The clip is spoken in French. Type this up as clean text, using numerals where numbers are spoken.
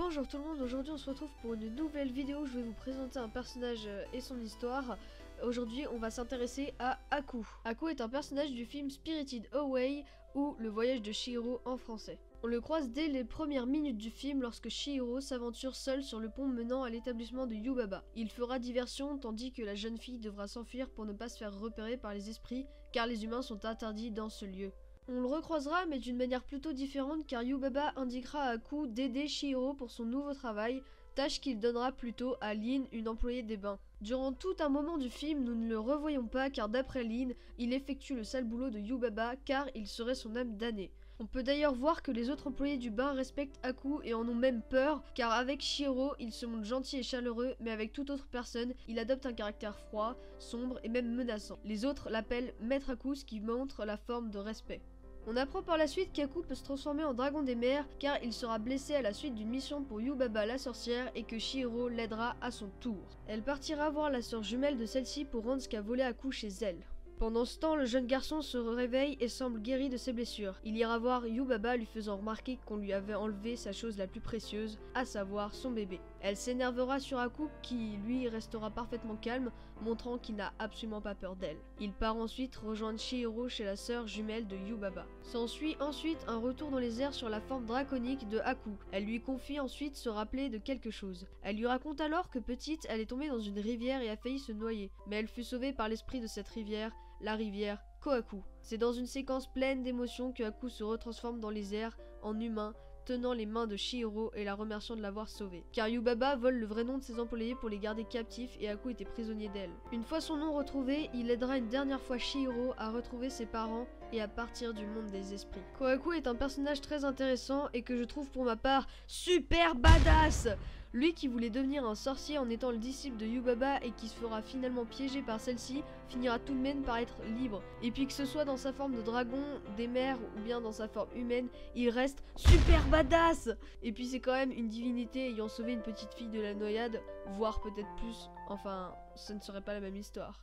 Bonjour tout le monde, aujourd'hui on se retrouve pour une nouvelle vidéo où je vais vous présenter un personnage et son histoire. Aujourd'hui on va s'intéresser à Haku. Haku est un personnage du film Spirited Away ou Le voyage de Chihiro en français. On le croise dès les premières minutes du film lorsque Chihiro s'aventure seul sur le pont menant à l'établissement de Yubaba. Il fera diversion tandis que la jeune fille devra s'enfuir pour ne pas se faire repérer par les esprits car les humains sont interdits dans ce lieu. On le recroisera mais d'une manière plutôt différente car Yubaba indiquera à Haku d'aider Chihiro pour son nouveau travail, tâche qu'il donnera plutôt à Lin, une employée des bains. Durant tout un moment du film, nous ne le revoyons pas car d'après Lin, il effectue le sale boulot de Yubaba car il serait son âme damnée. On peut d'ailleurs voir que les autres employés du bain respectent Haku et en ont même peur car avec Chihiro, il se montre gentil et chaleureux mais avec toute autre personne, il adopte un caractère froid, sombre et même menaçant. Les autres l'appellent Maître Haku, ce qui montre la forme de respect. On apprend par la suite qu'Haku peut se transformer en dragon des mers car il sera blessé à la suite d'une mission pour Yubaba la sorcière et que Chihiro l'aidera à son tour. Elle partira voir la sœur jumelle de celle-ci pour rendre ce qu'a volé Haku chez elle. Pendant ce temps, le jeune garçon se réveille et semble guéri de ses blessures. Il ira voir Yubaba lui faisant remarquer qu'on lui avait enlevé sa chose la plus précieuse, à savoir son bébé. Elle s'énervera sur Haku qui, lui, restera parfaitement calme, montrant qu'il n'a absolument pas peur d'elle. Il part ensuite rejoindre Chihiro chez la sœur jumelle de Yubaba. S'ensuit ensuite un retour dans les airs sur la forme draconique de Haku. Elle lui confie ensuite se rappeler de quelque chose. Elle lui raconte alors que petite, elle est tombée dans une rivière et a failli se noyer, mais elle fut sauvée par l'esprit de cette rivière, la rivière Kohaku. C'est dans une séquence pleine d'émotions que Haku se retransforme dans les airs en humain, tenant les mains de Chihiro et la remerciant de l'avoir sauvée. Car Yubaba vole le vrai nom de ses employés pour les garder captifs et Haku était prisonnier d'elle. Une fois son nom retrouvé, il aidera une dernière fois Chihiro à retrouver ses parents et à partir du monde des esprits. Kohaku est un personnage très intéressant et que je trouve pour ma part super badass. Lui qui voulait devenir un sorcier en étant le disciple de Yubaba et qui se fera finalement piéger par celle-ci, finira tout de même par être libre. Et puis que ce soit dans sa forme de dragon, des mers ou bien dans sa forme humaine, il reste super badass. Et puis c'est quand même une divinité ayant sauvé une petite fille de la noyade, voire peut-être plus. Enfin, ce ne serait pas la même histoire.